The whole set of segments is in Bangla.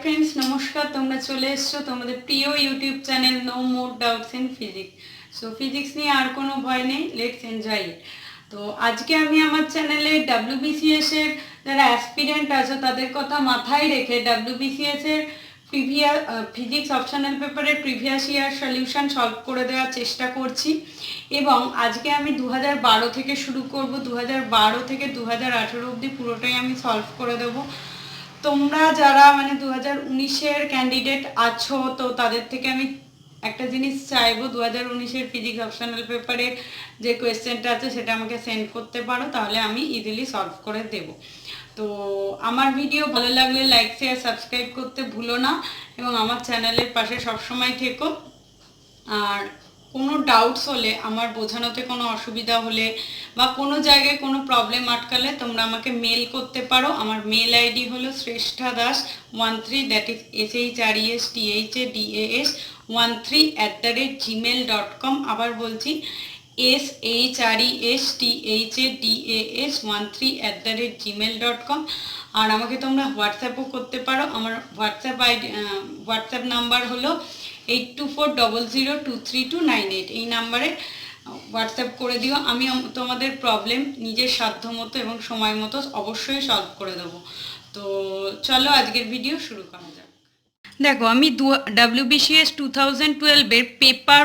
फ्रेंड्स नमस्कार তোমরা চলে এসেছো তোমাদের প্রিয় YouTube channel no more doubts in physics. So physics নিয়ে আর কোনো ভয় নেই, লেটস এনজয় ইট। তো আজকে আমি আমার চ্যানেলে ডাব্লিউবিসিএস এর যারা অ্যাসপিরেন্ট আছে তাদের কথা মাথায় রেখে ডাব্লিউবিসিএস এর প্রিভিয়াস ফিজিক্স অপশনাল পেপারের প্রিভিয়াস ইয়ার সলিউশন সলভ করে দেওয়ার চেষ্টা করছি। এবং আজকে আমি 2012 থেকে শুরু করব, 2012 থেকে 2018 অবধি পুরোটাই আমি সলভ করে দেবো। তোমরা যারা মানে 2019-এর ক্যান্ডিডেট আছো তো তাদের থেকে আমি একটা জিনিস চাইবো, 2019-এর ফিজিক্স অপশনাল পেপারে যে কোয়েশ্চেনটা আছে সেটা আমাকে সেন্ড করতে পারো, তাহলে আমি ইজিলি সলভ করে দেব। তো আমার ভিডিও ভালো লাগলে লাইক শেয়ার সাবস্ক্রাইব করতে ভুলো না এবং আমার চ্যানেলের পাশে সবসময় থেকো। আর কোনো ডাউটস হলে, আমার বোঝানোতে কোনো অসুবিধা হলে বা কোনো জায়গায় কোনো প্রবলেম আটকালে তোমরা আমাকে মেল করতে পারো। আমার মেল আইডি হলো shresthadas13, দ্যাট ইজ shresthadas13@gmail.com। আবার বলছি shresthadas13@gmail.com। আর আমাকে তোমরা হোয়াটসঅ্যাপও করতে পারো। আমার হোয়াটসঅ্যাপ নাম্বার হলো 8240023298। এই নাম্বারে হোয়াটসঅ্যাপ করে দিও, আমি তোমাদের প্রবলেম নিজের সাধ্য মতো এবং সময় মতো অবশ্যই সলভ করে দেবো। তো চলো আজকের ভিডিও শুরু করা যাক। দেখো আমি ডাব্লিউবিসিএস 2012-এর পেপার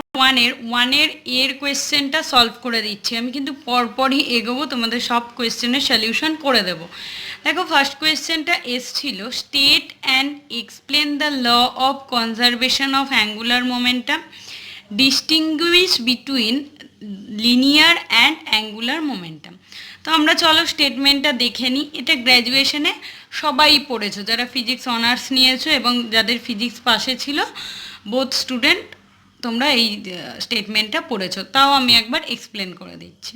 ওয়ানের এর কোয়েশ্চেনটা সলভ করে দিচ্ছি। আমি কিন্তু পরপরই এগোবো, তোমাদের সব কোয়েশ্চেনের সলিউশন করে দেবো। দেখো ফার্স্ট কোয়েশ্চেনটা এসছিল, state and explain the law of conservation of angular momentum, distinguish between linear and angular momentum. তো আমরা চলো স্টেটমেন্টটা দেখে নিই। এটা গ্র্যাজুয়েশনে সবাই পড়েছো, যারা ফিজিক্স অনার্স নিয়েছো এবং যাদের ফিজিক্স পাশে ছিল বোথ স্টুডেন্ট, তোমরা এই স্টেটমেন্টটা পড়েছো। তাও আমি একবার এক্সপ্লেন করে দিচ্ছি।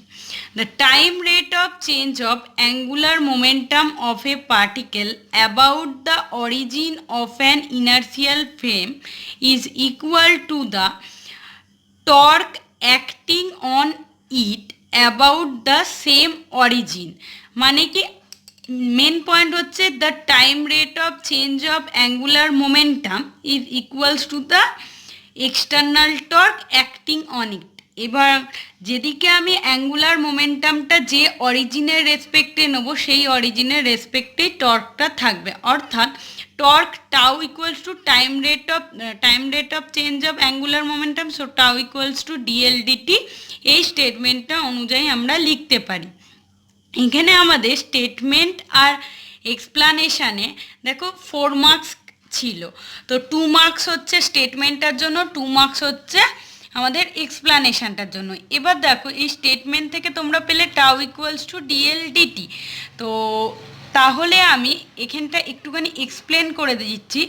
The time rate of change of angular momentum of A particle about the origin of an inertial frame is equal to the torque acting on it about the same origin. মানে কি মেন পয়েন্ট হচ্ছে the time rate of change of angular momentum is equals to the external torque acting on it. এবার যেদিকে আমি অ্যাঙ্গুলার মোমেন্টামটা যে অরিজিনের রেসপেক্টে নেব সেই অরিজিনের রেসপেক্টেই টর্কটা থাকবে, অর্থাৎ torque tau equals to time rate of change of angular momentum, so tau equals to d L d t. এই স্টেটমেন্টটা অনুযায়ী আমরা লিখতে পারি। এখানে আমাদের স্টেটমেন্ট আর এক্সপ্লানেশানে দেখো 4 মার্কস ছিল, তো 2 মার্কস হচ্ছে স্টেটমেন্টটার জন্য, 2 মার্কস হচ্ছে আমাদের এক্সপ্লানেশানটার জন্য। এবার দেখো এই স্টেটমেন্ট থেকে তোমরা পেলে টাউ ইকুয়ালস টু ডিএলডিটি। তো তাহলে আমি এখানটা একটুখানি এক্সপ্লেন করে দিচ্ছি।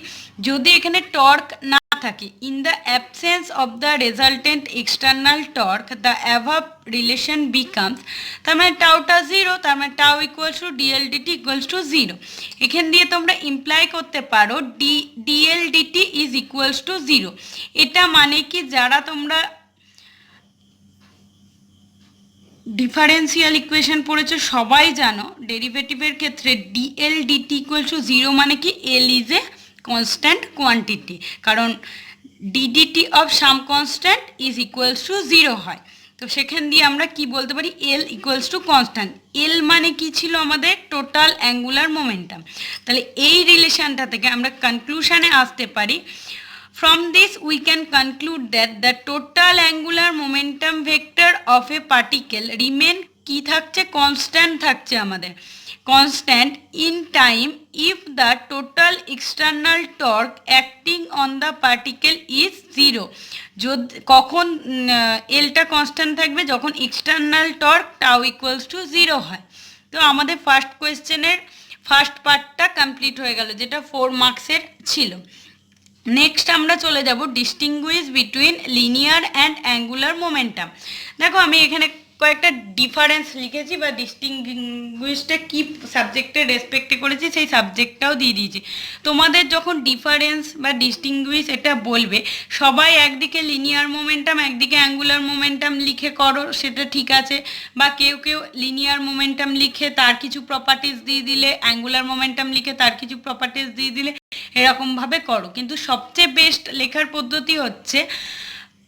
যদি এখানে টর্ক না থাকে, in the absence of the resultant external torque the above relation becomes, তার মানে টাউটা 0, তার মানে tau equals to d L d t equals to 0। এখান দিয়ে তোমরা ইমপ্লাই করতে পারো ডিএলডিটি ইজ ইকুয়ালস টু 0। এটা মানে কি, যারা তোমরা ডিফারেন্সিয়াল ইকুয়েশন পড়েছো সবাই জানো ডেরিভেটিভের ক্ষেত্রে ডিএলডিটি ইকুয়ালস টু 0 মানে কি L is a constant quantity, কারণ d d t of some constant is equals to 0 হয়। তো সেখান দিয়ে আমরা কি বলতে পারি, L equals to constant. L মানে কি ছিল আমাদের টোটাল অ্যাঙ্গুলার মোমেন্টাম। তাহলে এই রিলেশনটা থেকে আমরা কনক্লুশনে আসতে পারি, from this we can conclude that the total angular momentum vector of a particle remain কি থাকছে, কনস্ট্যান্ট থাকছে আমাদের, constant in time if the total external torque acting on the particle is 0। কখন এলটা কনস্ট্যান্ট থাকবে, যখন external torque tau equals to 0 হয়। তো আমাদের ফার্স্ট কোয়েশ্চেনের ফার্স্ট পার্টটা কমপ্লিট হয়ে গেল, যেটা 4 মার্কসের ছিল। নেক্সট আমরা চলে যাব distinguished between linear and angular momentum. দেখো আমি এখানে কয়েকটা ডিফারেন্স লিখেছি বা ডিস্টিংগুইশটা কি সাবজেক্টের রেসপেক্টে করেছি সেই সাবজেক্টটাও দিয়ে দিয়েছি। তোমাদের যখন ডিফারেন্স বা ডিস্টিংগুইশ এটা বলবে, সবাই একদিকে লিনিয়ার মোমেন্টাম একদিকে অ্যাঙ্গুলার মোমেন্টাম লিখে করো, সেটা ঠিক আছে। বা কেউ কেউ লিনিয়ার মোমেন্টাম লিখে তার কিছু প্রপার্টিস দিয়ে দিলে, অ্যাঙ্গুলার মোমেন্টাম লিখে তার কিছু প্রপার্টিস দিয়ে দিলে, এরকমভাবে করো। কিন্তু সবচেয়ে বেস্ট লেখার পদ্ধতি হচ্ছে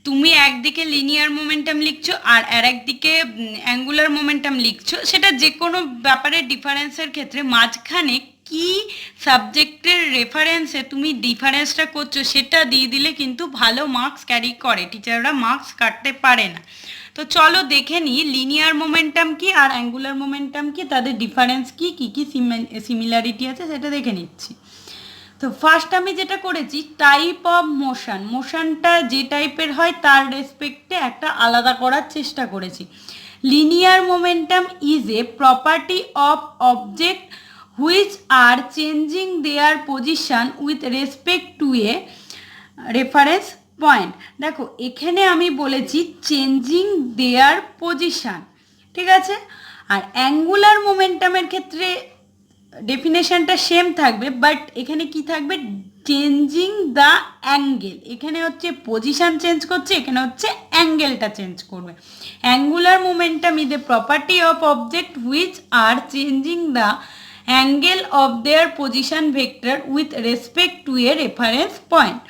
তুমি একদিকে লিনিয়ার মোমেন্টাম লিখছো আর একদিকে অ্যাঙ্গুলার মোমেন্টাম লিখছো, সেটা যে কোনো ব্যাপারের ডিফারেন্সের ক্ষেত্রে মাঝখানে কি সাবজেক্টের রেফারেন্সে তুমি ডিফারেন্সটা করছো সেটা দিয়ে দিলে কিন্তু ভালো মার্কস ক্যারি করে, টিচাররা মার্কস কাটতে পারে না। তো চলো দেখে নিই লিনিয়ার মোমেন্টাম কি আর অ্যাঙ্গুলার মোমেন্টাম কি, তাদের ডিফারেন্স কি কি সিমিলারিটি আছে সেটা দেখে নিচ্ছি। তো ফার্স্ট আমি যেটা করেছি, টাইপ অফ মোশনটা যে টাইপের হয় তার রেসপেক্টে একটা আলাদা করার চেষ্টা করেছি। Linear momentum is a property of object which are changing there position with respect to A reference point. দেখো এখানে আমি বলেছি চেঞ্জিং দেয়ার পজিশন, ঠিক আছে। আর অ্যাঙ্গুলার মোমেন্টামের ক্ষেত্রে ডেফিনেশনটা সেম থাকবে, বাট এখানে কি থাকবে, চেঞ্জিং দ্য অ্যাঙ্গেল। এখানে হচ্ছে পজিশন চেঞ্জ করছে, এখানে হচ্ছে অ্যাঙ্গেলটা চেঞ্জ করবে। Angular momentum is a property of object which are changing the angle of their position vector with respect to A reference point.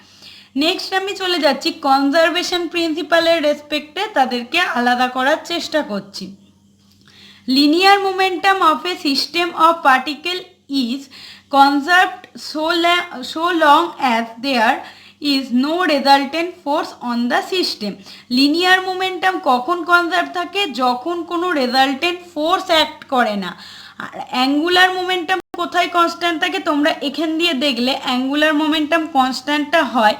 Next আমি চলে যাচ্ছি কনজারভেশন প্রিন্সিপালের রেসপেক্টে তাদেরকে আলাদা করার চেষ্টা করছি। Linear momentum of a system of particle is conserved so long as there is no resultant force on the system. Linear momentum কখন কনজার্ভ থাকে, যখন কোনো রেজাল্টেন্ট ফোর্স অ্যাক্ট করে না। আর অ্যাঙ্গুলার মোমেন্টাম কোথায় কনস্ট্যান্ট থাকে, তোমরা এখান দিয়ে দেখলে অ্যাঙ্গুলার মোমেন্টাম কনস্ট্যান্টটা হয়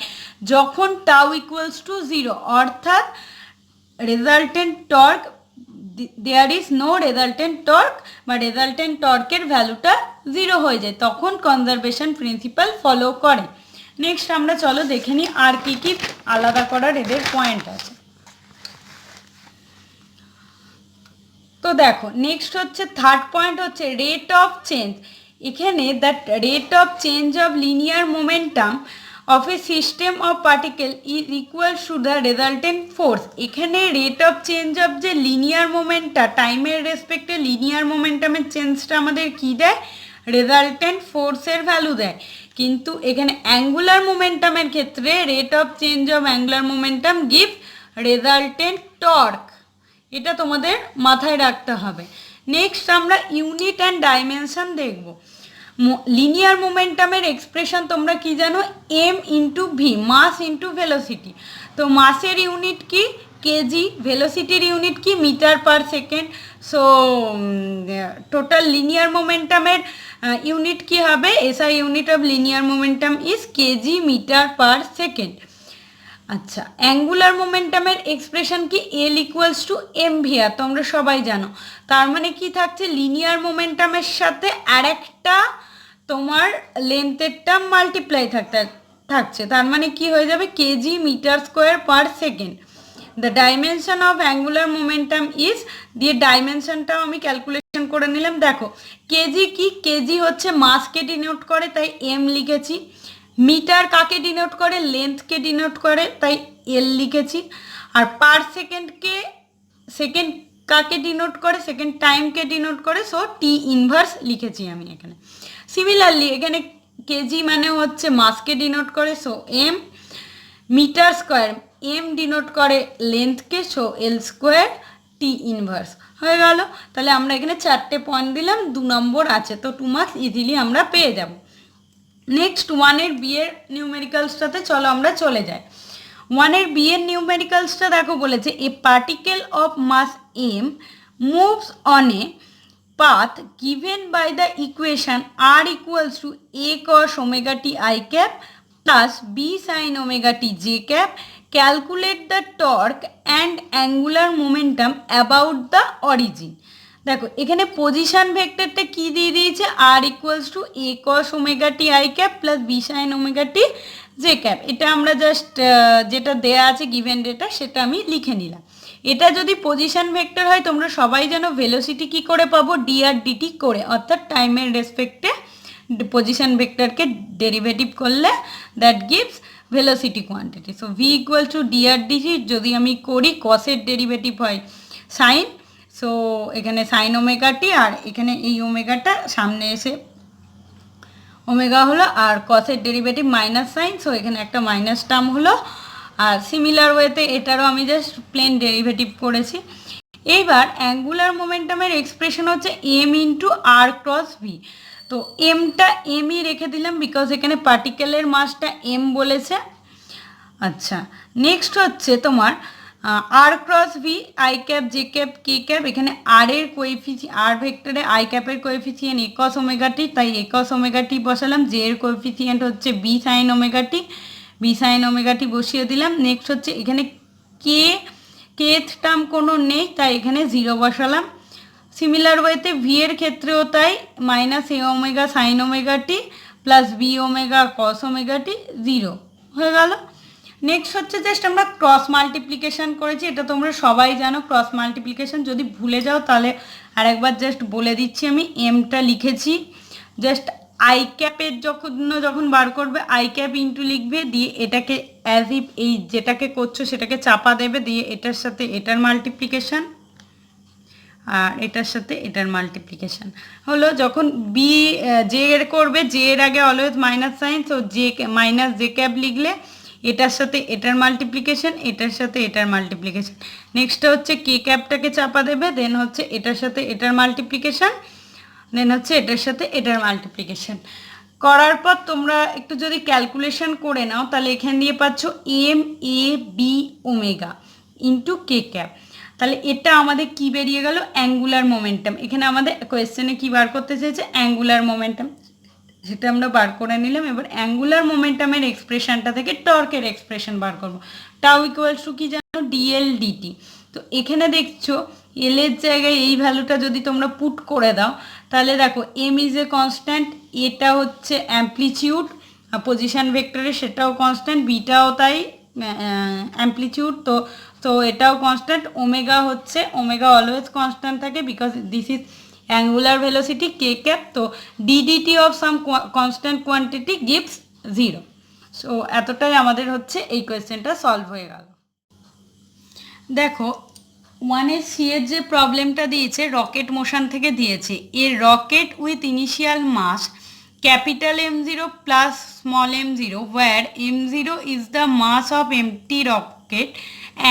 যখন টাউ ইকুয়ালস টু 0, অর্থাৎ resultant torque there is no resultant torque বা রেজাল্টেন্ট টর্কের ভ্যালুটা 0 হয়ে যায়, তখন কনজারভেশন প্রিন্সিপাল ফলো করে। নেক্সট আমরা চলো দেখে নিই আর কি কি আলাদা করার এদের পয়েন্ট আছে। তো দেখো নেক্সট হচ্ছে থার্ড পয়েন্ট হচ্ছে রেট অফ চেঞ্জ। এখানে that rate of change of linear momentum of a system of particle is equal to the resultant force. এখানে রেট অফ চেঞ্জ অফ যে লিনিয়ার মোমেন্টটা টাইমের রেসপেক্টে লিনিয়ার মোমেন্টামের চেঞ্জটা আমাদের কি দেয়, রেজাল্টেন্ট ফোর্সের ভ্যালু দেয়। কিন্তু এখানে অ্যাঙ্গুলার মোমেন্টামের ক্ষেত্রে rate of change of angular momentum give resultant torque, এটা তোমাদের মাথায় রাখতে হবে। নেক্সট আমরা ইউনিট অ্যান্ড ডাইমেনশন দেখব। লিনিয়ার মোমেন্টামের এক্সপ্রেশন তোমরা কি জানো, M into V, mass into velocity. তো মাসের ইউনিট কি কেজি, ভেলোসিটির ইউনিট কি metre per second. So total linear মোমেন্টামের ইউনিট কি হবে, SI unit of linear momentum is KG metre per second. আচ্ছা অ্যাঙ্গুলার মোমেন্টামের এক্সপ্রেশন কি এল ইকুয়ালস টু এম ভি আর, তোমরা সবাই জানো। তার মানে কি থাকছে, লিনিয়ার মোমেন্টামের সাথে আরেকটা তোমার লেন্থের টার্ম মাল্টিপ্লাই থাকছে, তার মানে কি হয়ে যাবে kg metre square per second. The dimension of angular momentum is, দিয়ে ডাইমেনশনটাও আমি ক্যালকুলেশন করে নিলাম। দেখো কেজি কি, কেজি হচ্ছে মাসকে ডিনোট করে তাই এম লিখেছি, মিটার কাকে ডিনোট করে, লেন্থকে ডিনোট করে তাই এল লিখেছি, আর পার সেকেন্ডকে, সেকেন্ড কাকে ডিনোট করে, সেকেন্ড টাইমকে ডিনোট করে, সো টি ইনভার্স লিখেছি আমি এখানে। সিমিলারলি এখানে কেজি মানে হচ্ছে মাসকে ডিনোট করে, so M, metre square M denote করে লেন্থকে, so L square T inverse হয়ে গেল। তাহলে আমরা এখানে 4টে পয়েন্ট দিলাম, 2 নম্বর আছে, তো 2 মার্কস ইজিলি আমরা পেয়ে যাব। নেক্সট 1-এর বি এর নিউমেরিক্যালসটাতে চলো আমরা চলে যাই। 1-এর বি এর নিউমেরিক্যালসটা দেখো বলেছে a particle of mass m moves on a path given by the equation r equals to a cos omega t i cap plus b sine omega t j cap, calculate the torque and angular momentum about the origin. দেখো এখানে পজিশন ভেক্টরটা কি দিয়ে দিয়েছে, r equals to a cos omega t i cap plus b sine omega t j cap. এটা আমরা জাস্ট যেটা দেয়া আছে গিভেন ডেটা সেটা আমি লিখে নিলাম। এটা যদি পজিশন ভেক্টর হয় তোমরা সবাই জানো ভেলোসিটি কি করে পাবো, ডি আর ডিটি করে, অর্থাৎ টাইমের রেসপেক্টে পজিশন ভেক্টরকে ডেরিভেটিভ করলে that gives velocity quantity. So v equal to d r dt যদি আমি করি কসের ডেরিভেটিভ হয় সাইন, সো এখানে সাইন ওমেগা টি আর এখানে এই ওমেগাটা সামনে এসে ওমেগা হলো, আর কসের ডেরিভেটিভ মাইনাস সাইন, সো এখানে একটা মাইনাস টার্ম হলো। আর সিমিলার ওয়েতে এটারও আমি জাস্ট প্লেন ডেরিভেটিভ করেছি। এইবার অ্যাঙ্গুলার মোমেন্টামের এক্সপ্রেশন হচ্ছে এম ইন্টু আর ক্রস ভি। তো এমটা এমই রেখে দিলাম বিকজ এখানে পার্টিকেলের মাসটা এম বলেছে। আচ্ছা, নেক্সট হচ্ছে তোমার r cross v, i cap, j cap, k cap. এখানে আর এর আর ভেক্টরে আই ক্যাপের কোএফিসিয়েন্ট একস ওমেগা টি, তাই একস ওমেগা টি বসালাম। জে এর কোএফিসিয়েন্ট হচ্ছে b sine omega t, b sine omega t বসিয়ে দিলাম। নেক্সট হচ্ছে এখানে কেথ টার্ম কোনো নেই, তাই এখানে 0 বসালাম। সিমিলার ওয়েতে ভি এর ক্ষেত্রেও তাই, minus a omega sine omega t plus b omega cos omega t, 0 হয়ে গেল। নেক্সট হচ্ছে জাস্ট আমরা ক্রস মাল্টিপ্লিকেশান করেছি, এটা তোমরা সবাই জানো ক্রস মাল্টিপ্লিকেশান। যদি ভুলে যাও তাহলে আরেকবার জাস্ট বলে দিচ্ছি, আমি এমটা লিখেছি, জাস্ট আই ক্যাপের যখন বার করবে আই ক্যাপ ইন্টু লিখবে, দিয়ে এটাকে অ্যাজ ইফ এই যেটাকে করছো সেটাকে চাপা দেবে, দিয়ে এটার সাথে এটার মাল্টিপ্লিকেশান আর এটার সাথে এটার মাল্টিপ্লিকেশান হলো। যখন বি জে এর করবে, জে এর আগে always minus sine, so J minus J cap লিখলে এটার সাথে এটার মাল্টিপ্লিকেশান, এটার সাথে এটার মাল্টিপ্লিকেশান। নেক্সট হচ্ছে কে ক্যাপটাকে চাপা দেবে, দেন হচ্ছে এটার সাথে এটার মাল্টিপ্লিকেশান, দেন হচ্ছে এটার সাথে এটার মাল্টিপ্লিকেশান। করার পর তোমরা একটু যদি ক্যালকুলেশন করে নাও তাহলে এখান দিয়ে পাচ্ছ M A B omega into k cap. তাহলে এটা আমাদের কি বেরিয়ে গেল, অ্যাঙ্গুলার মোমেন্টাম। এখানে আমাদের কোয়েশ্চেনে কি বার করতে চেয়েছে, অ্যাঙ্গুলার মোমেন্টাম, সেটা আমরা বার করে নিলাম। এবার অ্যাঙ্গুলার মোমেন্টামের এক্সপ্রেশনটা থেকে টর্কের এক্সপ্রেশন বার করব। টাউ ইকুয়ালস টু কি জানো, ডিএল ডিটি। তো এখানে দেখছো এল এর জায়গায় এই ভ্যালুটা যদি তোমরা পুট করে দাও তাহলে দেখো এম ইজ এ কনস্ট্যান্ট, এটা হচ্ছে অ্যাম্পলিটিউড পজিশন ভেক্টরে, সেটাও কনস্ট্যান্ট, বিটাও তাই অ্যাম্পলিটিউড, তো এটাও কনস্ট্যান্ট। ওমেগা হচ্ছে, ওমেগা অলওয়েজ কনস্ট্যান্ট থাকে because this is angular velocity k cap. তো d d t of some constant quantity gives 0। So এতটাই আমাদের হচ্ছে এই কোয়েশ্চেনটা সলভ হয়ে গেল। দেখো 1 সি এর যে প্রবলেমটা দিয়েছে রকেট মোশন থেকে দিয়েছে, এর rocket with initial mass capital M0 plus small m0 where m0 is the mass of empty rocket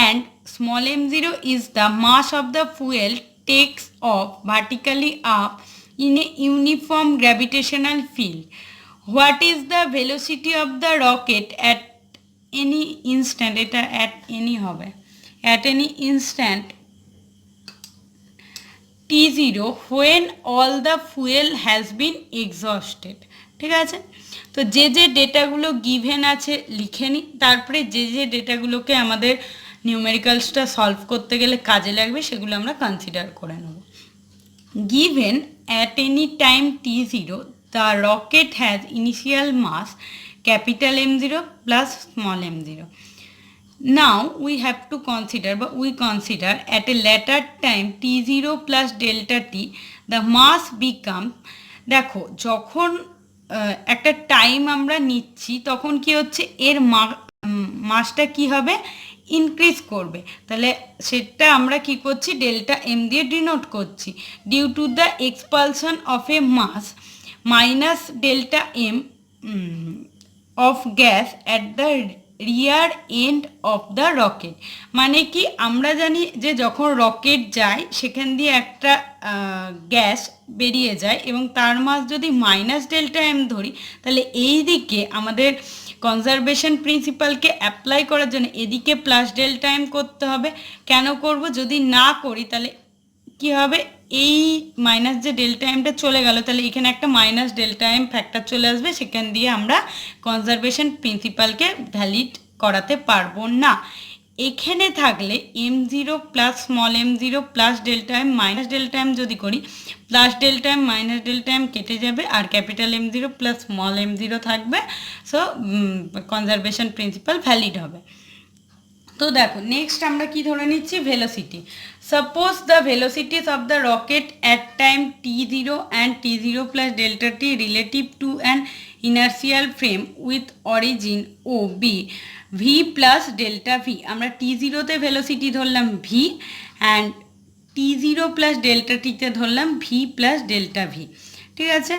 and small m0 is the mass of the fuel takes off vertically up in a uniform gravitational field. What is the velocity of the rocket at any instant? এটা at any হবে, at any instant t0 when all the fuel has been exhausted. ঠিক আছে, তো যে যে ডেটাগুলো গিভেন আছে লিখে নিই, তারপরে যে যে ডেটাগুলোকে আমাদের নিউমেরিক্যালসটা সলভ করতে গেলে কাজে লাগবে সেগুলো আমরা কনসিডার করে নেব। Given at any time t0 the rocket has initial mass capital M0 plus small m0. Now we have to consider, but we consider at a later time t0 plus delta t the mass become, দেখো যখন একটা টাইম আমরা নিচ্ছি তখন কি হচ্ছে এর মাসটা কি হবে, ইনক্রিজ করবে। তাহলে সেটা আমরা কি করছি, ডেল্টা এম দিয়ে ডিনোট করছি। Due to the expulsion of a mass minus delta m of gas at the rear end of the rocket. মানে কি আমরা জানি যে যখন রকেট যায় সেখান দিয়ে একটা গ্যাস বেরিয়ে যায় এবং তার মাস যদি মাইনাস ডেল্টা এম ধরি তাহলে এই দিকে আমাদের কনজারভেশন প্রিন্সিপালকে অ্যাপ্লাই করার জন্য এদিকে প্লাস ডেল্টা এম করতে হবে। কেন করব, যদি না করি তাহলে কি হবে, এই মাইনাস যে ডেল্টা এমটা চলে গেল তাহলে এখানে একটা মাইনাস ডেল্টা এম ফ্যাক্টর চলে আসবে, সেখান দিয়ে আমরা কনজারভেশন প্রিন্সিপালকে ভ্যালিড করাতে পারবো না। এখানে থাকলে m0 plus small m0 plus delta m minus delta m যদি করি, plus delta m minus delta m কেটে যাবে আর capital m0 plus small m0 থাকবে। সো কনজারভেশন প্রিন্সিপাল ভ্যালিড হবে। তো দেখো নেক্সট আমরা কি ধরে নিচ্ছি, velocity. Suppose the velocities of the rocket at time t0 and t0 plus delta t relative to an inertial frame with origin O be v plus delta v. আমরা t0তে ভেলোসিটি ধরলাম v and t0 plus delta টিতে ধরলাম ভি প্লাস ডেল্টা ভি। ঠিক আছে,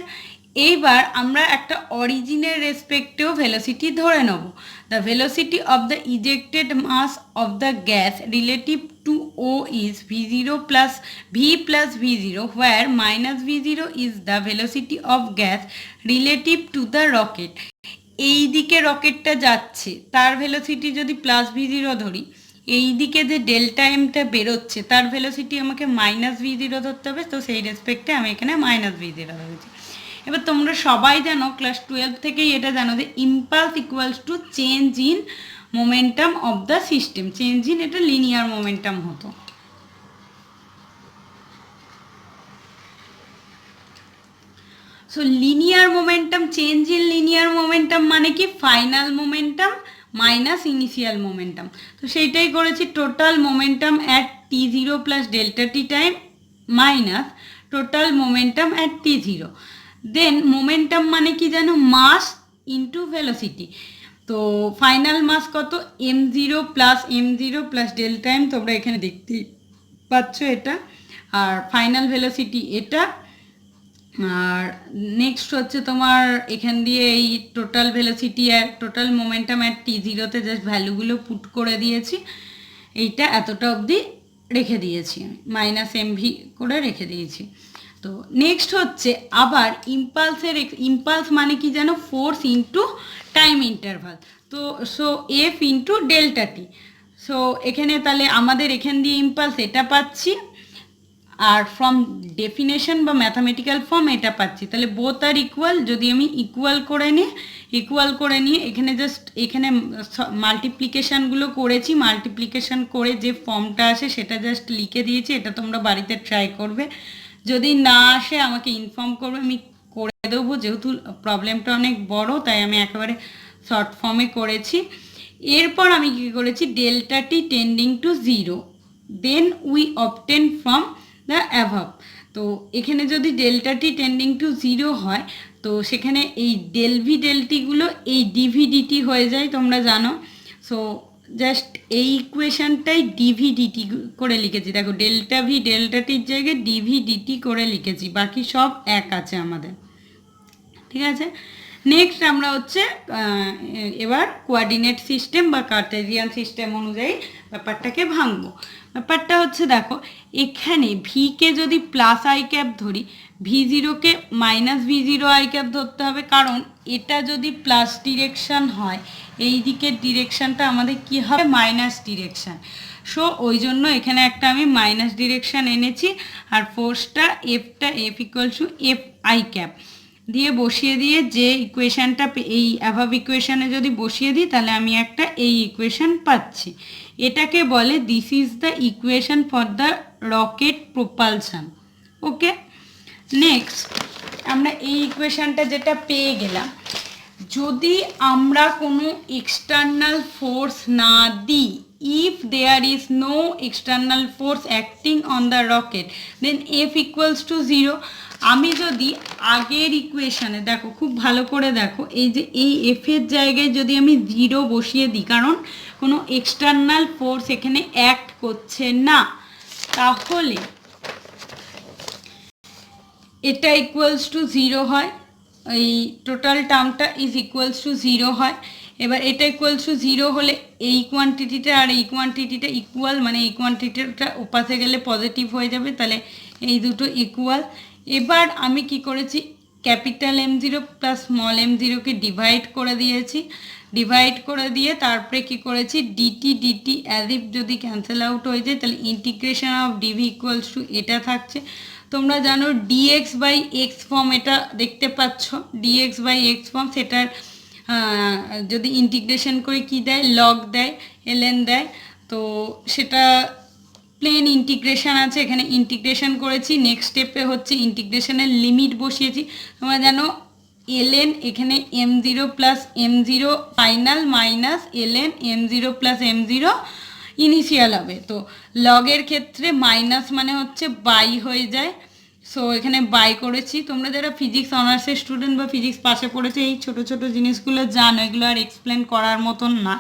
এইবার আমরা একটা অরিজিনের রেসপেক্টেও ভেলোসিটি ধরে নেব। The velocity of the ejected mass of the gas relative to O is v0 plus v plus v0 where minus v0 is the velocity of gas relative to the rocket. এই দিকে রকেটটা যাচ্ছে, তার ভেলোসিটি যদি প্লাস v0 ধরি, এই দিকে যে ডেল্টা এমটা বেরোচ্ছে তার ভেলোসিটি আমাকে মাইনাস v0 ধরতে হবে। তো সেই রেসপেক্টে আমি এখানে মাইনাস v0 ধরেছি। এবার তোমরা সবাই জানো, ক্লাস 12 থেকেই এটা জানো যে impulse equals to change in momentum of the system. Change in এটা লিনিয়ার মোমেন্টাম হতো। So linear momentum, change in linear momentum মানে কি, final momentum minus initial momentum. তো সেইটাই করেছি, total momentum at t0 plus delta t time minus total momentum at t0। Then momentum মানে কি জানো, মাস ইন্টু ভেলোসিটি। তো ফাইনাল মাস কত, m0 প্লাস ডেল্টা এম, তোমরা এখানে দেখতেই পাচ্ছ এটা। আর ফাইনাল ভেলোসিটি এটা। আর নেক্সট হচ্ছে তোমার এখান দিয়ে এই টোটাল ভেলোসিটি আর টোটাল মোমেন্টাম অ্যাট t0তে জাস্ট ভ্যালুগুলো পুট করে দিয়েছি। এইটা এতটা অবধি রেখে দিয়েছি, আমি মাইনাস এমভি করে রেখে দিয়েছি। তো নেক্সট হচ্ছে আবার ইম্পালসের, ইম্পালস মানে কি জানো, ফোর্স ইন্টু টাইম ইন্টারভাল। তো সো এফ ইন্টু ডেল্টা টি। সো এখানে তাহলে আমাদের এখান দিয়ে ইম্পালস এটা পাচ্ছি, আর ফ্রম ডেফিনেশন বা ম্যাথামেটিক্যাল ফর্ম এটা পাচ্ছি। তাহলে বোথ আর ইকুয়াল। যদি আমি ইকুয়াল করে নিয়ে এখানে জাস্ট এখানে মাল্টিপ্লিকেশানগুলো করেছি, মাল্টিপ্লিকেশান করে যে ফর্মটা আসে সেটা জাস্ট লিখে দিয়েছি। এটা তোমরা বাড়িতে ট্রাই করবে, যদি না আসে আমাকে ইনফর্ম করবে, আমি করে দেবো। যেহেতু প্রবলেমটা অনেক বড় তাই আমি একেবারে শর্ট ফর্মে করেছি। এরপর আমি কী করেছি, delta t tending to 0 then we obtain from the above. তো এখানে যদি ডেল্টা টি টেন্ডিং টু 0 হয় তো সেখানে এই ডেলভি ডেলটিগুলো এই ডিভিডিটি হয়ে যায়, তোমরা জানো। সো জাস্ট এই ইকুয়েশানটাই ডিভিডিটি করে লিখেছি। দেখো ডেল্টা ভি ডেল্টা টির জায়গায় ডিভিডিটি করে লিখেছি, বাকি সব এক আছে আমাদের। ঠিক আছে, নেক্সট আমরা হচ্ছে এবার কোঅর্ডিনেট সিস্টেম বা কার্টেজিয়ান সিস্টেম অনুযায়ী ব্যাপারটাকে ভাঙবো। ব্যাপারটা হচ্ছে দেখো এখানে ভিকে যদি প্লাস আই ক্যাপ ধরি, v0কে মাইনাস v0 আই ক্যাপ ধরতে হবে, কারণ এটা যদি প্লাস ডিরেকশান হয় এই দিকের ডিরেকশানটা আমাদের কি হবে, মাইনাস ডিরেকশান। সো ওই জন্য এখানে একটা আমি মাইনাস ডিরেকশান এনেছি। আর ফোর্সটা F equals to F i cap দিয়ে বসিয়ে দিয়ে যে ইকুয়েশানটা এই অ্যাভাব ইকুয়েশানে যদি বসিয়ে দিই তাহলে আমি একটা এই ইকুয়েশান পাচ্ছি। এটাকে বলে this is the equation for the rocket propulsion. Okay, next আমরা এই ইকুয়েশানটা যেটা পেয়ে গেলাম, যদি আমরা কোনো এক্সটার্নাল ফোর্স না দিই, if there is no external force acting on the rocket then F equals to 0. আমি যদি আগের ইকুয়েশানে দেখো, খুব ভালো করে দেখো, এই যে এই এফের জায়গায় যদি আমি 0 বসিয়ে দিই, কারণ কোনো এক্সটার্নাল ফোর্স এখানে অ্যাক্ট করছে না, তাহলে এটা ইকুয়ালস টু 0 হয়, এই টোটাল টার্মটা ইজ ইকুয়ালস টু 0 হয়। এবার এটা ইকুয়ালস টু 0 হলে এই কোয়ান্টিটিটা আর এই কোয়ান্টিটিটা ইকুয়াল, মানে এই কোয়ান্টিটিটা ওপাশে গেলে পজিটিভ হয়ে যাবে, তাহলে এই দুটো ইকুয়াল। এবার আমি কি করেছি, ক্যাপিটাল M0 প্লাস স্মল m0কে ডিভাইড করে দিয়েছি। ডিভাইড করে দিয়ে তারপরে কি করেছি, ডিটি অ্যাজ ইফ যদি ক্যান্সেল আউট হয়ে যায় তাহলে integration of d v equals to এটা থাকছে। তোমরা জানো ডিএক্স বাই এক্স ফর্ম এটা দেখতে পাচ্ছ, ডিএক্স বাই এক্স ফর্ম, সেটার যদি ইন্টিগ্রেশন করে কি দেয়, লগ দেয়, ln দেয়। তো সেটা প্লেন ইন্টিগ্রেশন আছে, এখানে ইন্টিগ্রেশন করেছি। নেক্সট স্টেপে হচ্ছে ইন্টিগ্রেশনের লিমিট বসিয়েছি। তোমরা জানো ln এখানে m0 plus m0 final minus ln m0 plus m0 initial হবে। তো লগের ক্ষেত্রে মাইনাস মানে হচ্ছে বাই হয়ে যায়। সো এখানে বাই করেছি। তোমরা যারা ফিজিক্স অনার্সের স্টুডেন্ট বা ফিজিক্স পাশে পড়েছে এই ছোট ছোট জিনিসগুলো জানো, এগুলো আর এক্সপ্লেন করার মতন না।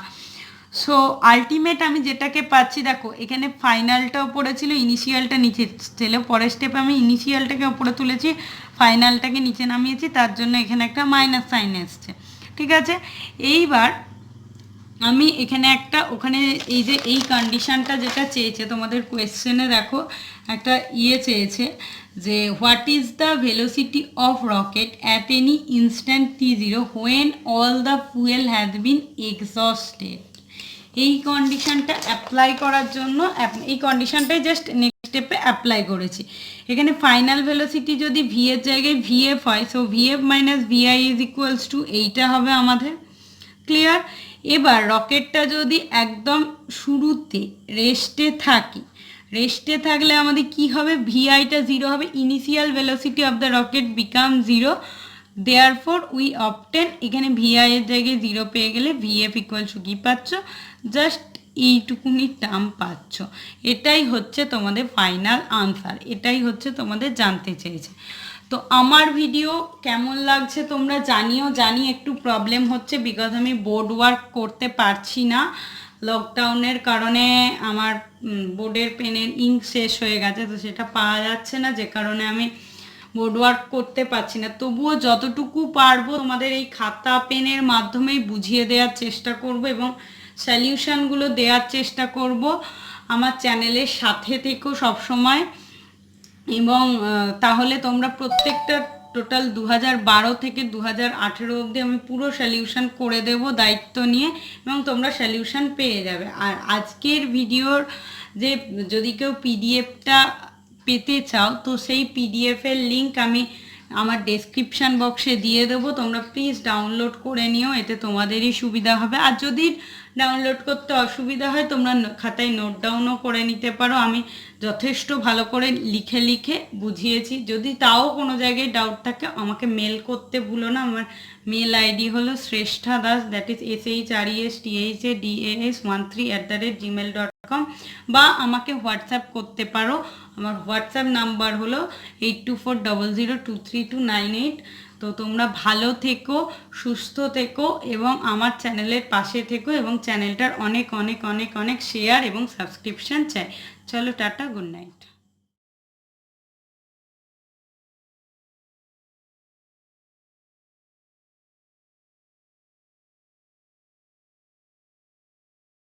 সো আলটিমেট আমি যেটাকে পাচ্ছি, দেখো এখানে ফাইনালটা ওপরে ছিল, ইনিশিয়ালটা নিচে ছিল। পরের স্টেপে আমি ইনিশিয়ালটাকে ওপরে তুলেছি, ফাইনালটাকে নিচে নামিয়েছি, তার জন্য এখানে একটা মাইনাস সাইন এসছে। ঠিক আছে, এইবার আমি এখানে একটা ওখানে এই যে এই কন্ডিশনটা যেটা চেয়েছে তোমাদের কোয়েশ্চেনে, দেখো একটা চেয়েছে যে what is the velocity of rocket at any instant t0 when all the fuel has been exhausted. এই কন্ডিশনটা অ্যাপ্লাই করার জন্য এই কন্ডিশনটাই জাস্ট নেক্সট স্টেপে অ্যাপ্লাই করেছি। এখানে ফাইনাল ভেলোসিটি যদি ভি এর জায়গায় ভিএফ হয়, so vf minus vi is equals to এইটা হবে আমাদের। ক্লিয়ার? এবার রকেটটা যদি একদম শুরুতে রেস্টে থাকলে আমাদের কি হবে, ভিআইটা 0 হবে, initial velocity of the rocket become 0, therefore we obtain, এখানে ভিআই এর জায়গায় 0 পেয়ে গেলে ভিএফ ইকুয়াল টু কি পাচ্ছ, জাস্ট এইটুকুনি টার্ম পাচ্ছ। এটাই হচ্ছে তোমাদের ফাইনাল আনসার, এটাই হচ্ছে তোমাদের জানতে চেয়েছে। তো আমার ভিডিও কেমন লাগছে তোমরা জানিও। জানি একটু প্রবলেম হচ্ছে বিকজ আমি বোর্ড ওয়ার্ক করতে পারছি না, লকডাউনের কারণে আমার বোর্ডের পেনের ইঙ্ক শেষ হয়ে গেছে, তো সেটা পাওয়া যাচ্ছে না, যে কারণে আমি বোর্ড ওয়ার্ক করতে পারছি না। তবুও যতটুকু পারবো তোমাদের এই খাতা পেনের মাধ্যমেই বুঝিয়ে দেওয়ার চেষ্টা করব এবং সলিউশনগুলো দেওয়ার চেষ্টা করব। আমার চ্যানেলের সাথে থেকো সবসময়, এবং তাহলে তোমরা প্রত্যেকটা টোটাল 2012 থেকে 2018 অবধি আমি পুরো সলিউশন করে দেব দায়িত্ব নিয়ে, এবং তোমরা সলিউশন পেয়ে যাবে। আর আজকের ভিডিওর যে যদি কেউ পিডিএফটা পেতে চাও, তো সেই পিডিএফের লিঙ্ক আমি আমার ডেসক্রিপশান বক্সে দিয়ে দেবো, তোমরা প্লিজ ডাউনলোড করে নিও, এতে তোমাদেরই সুবিধা হবে। আর যদি ডাউনলোড করতে অসুবিধা হয় তোমরা খাতায় নোট ডাউনও করে নিতে পারো, আমি যথেষ্ট ভালো করে লিখে বুঝিয়েছি। যদি তাও কোনো জায়গায় ডাউট থাকে আমাকে মেল করতে ভুলো না। আমার মেল আইডি হলো শ্রেষ্ঠা দাস, দ্যাট ইজ SHRESTHADAS13@gmail.com, বা আমাকে হোয়াটসঅ্যাপ করতে পারো। আমার হোয়াটসঅ্যাপ নাম্বার হলো 8240023298। তো তোমরা ভালো থেকো, সুস্থ থেকো এবং আমার চ্যানেলের পাশে থেকো, এবং চ্যানেলটার অনেক অনেক অনেক অনেক শেয়ার এবং সাবস্ক্রিপশন চাই। চলো টাটা, গুড নাইট।